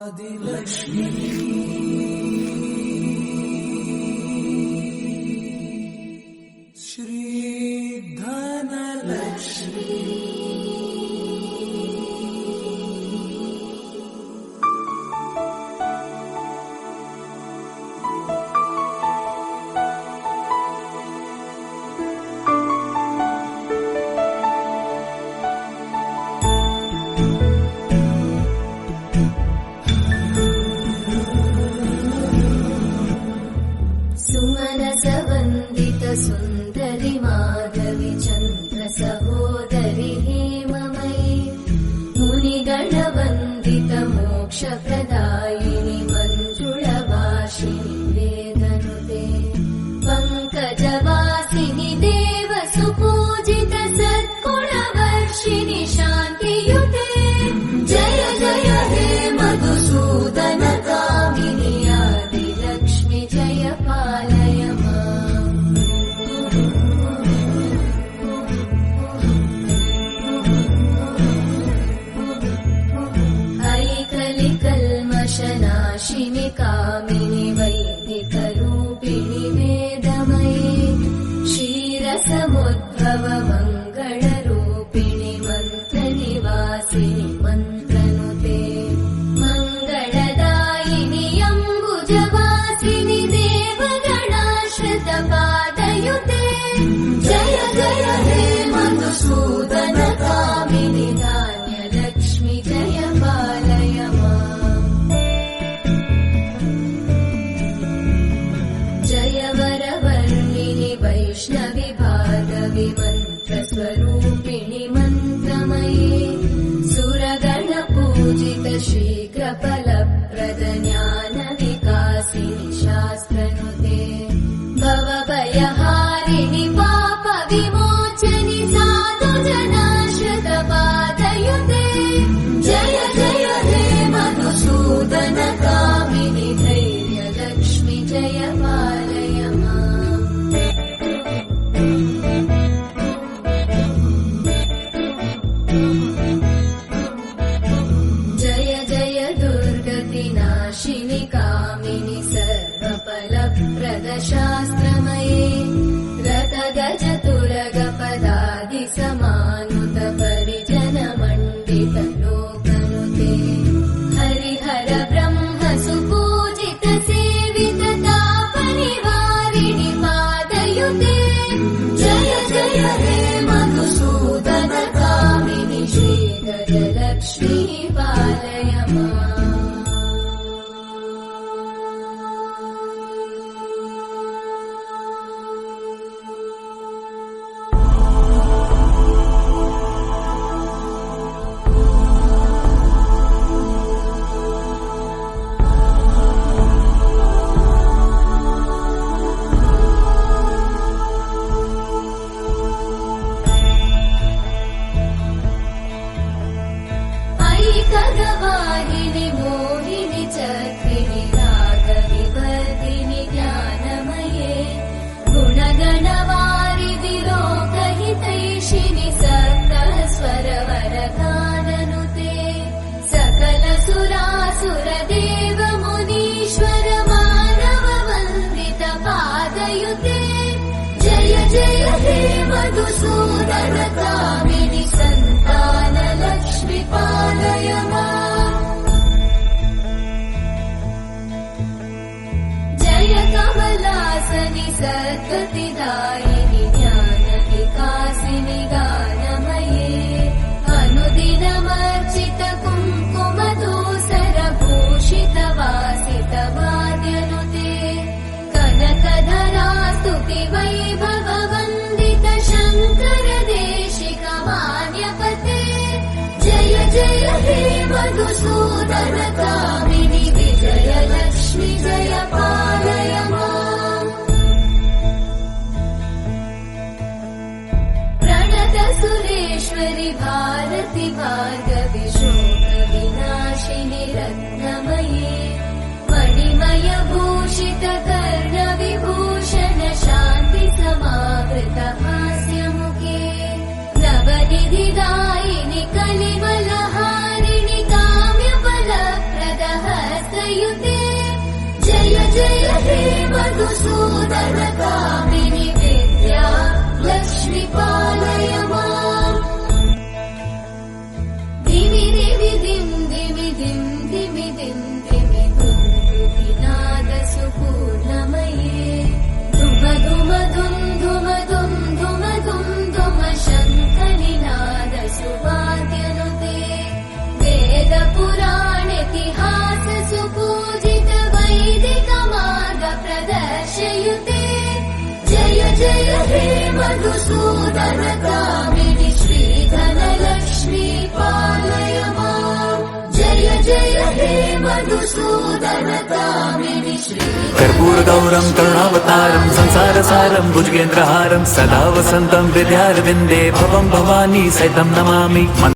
आदिलक्ष्मी श्री धनलक्ष्मी सुन्दरि माधवी चन्द्र सहोदरि हेममयी मुनिगणवन्दित मोक्षप्रदायिनि मञ्जुळभाषिणि वेदनुते पङ्कजवासिनि देव सुपूजित सद्गुणवर्षिणि शान्तियुते जय जय हे मधुसूदन कामिनि आदिलक्ष्मि जय पालय कल्मषनाशिनि कामिनि वैदिकरूपिणि वेदमये क्षीरसमुद्भव मङ्गलरूपिणि मन्त्रनिवासिनि मन्त्रनुते मङ्गलदायिनि अम्बुजवासिनि देवगणाश्रितपादयुते जय जय हे मधुसूदन कामिनि धान्यलक्ष्मि जय पालय वैष्णवि भागवि मन्त्रस्वरूपिणि मन्त्रमये सुरगणपूजित शीघ्रफलप्रद ज्ञानविकासिनि शास्त्रनुते भवभयहारिणि पापविमोचनि साधुजनाश्रितपादयुते जय जय हे मधुसूदन कामिनि धैर्यलक्ष्मि जय पालय नाशिनि कामिनि सर्वफलप्रदशास्त्रमये रतगजतुरगपदादि समानुत परिजनमण्डित लोकनुते हरिहर ब्रह्म सुपूजित सेवित तापनिवारिणि पादयुते जय जय हे मधुसूदन कामिनि श्रीगजलक्ष्मी पालय खगवाहिनि मोहिनि चक्रिणि रागविवर्धिनि ज्ञानमये गुणगणवारिधि लोकहितैषिणि सप्तस्वरवरगाननुते सकल सुरासुरदेव मुनीश्वर मानव वन्दित पादयुते जय जय हे मधुसूदन कामिनि सन्तान लक्ष्मि पालय जय कमलासनि सद्गतिदायिनि ज्ञानविकासिनि गानमये अनुदिनमर्चित कुङ्कुमधूसर भूषित वासित वाद्यनुते कनकधरा स्तुति वैभव वन्दित शङ्कर देशिक मान्यपते जय जय हे मधुसूदन कामिनि विजयलक्ष्मि जय पालय प्रणत सुरेश्वरि भारति भार्गवि शोकविनाशिनि रत्नमये मणिमय भूषित कर्णविभूषण शान्ति समावृत हास्यमुखे नवनिधिदायिनि कलिवलहारिणि काम्यफलप्रद मधुसूदनकामिनि विद्या लक्ष्मी पालय माम् दिवि दिवि दिं दिवि दिं दिवि दिं दिवि दुन्दुभिनादसुपूर्णमये धुम धुम धुं धुम धुं धुम धुं धुम शङ्खनिनादसुवाद्यनुते वेदपुराणेतिहास सुपूजित वैदिकमार्ग प्रदर्शयुते जय जय हे मधुसूदनकामिनि श्रीधनलक्ष्मी पालय माम् जय जय हे मधुसूदनकामिनि कर्पूरगौरं करुणावतारं संसारसारं भुजगेन्द्रहारं सदा वसन्तं हृदयारविन्दे भवं भवानी सहितं नमामि।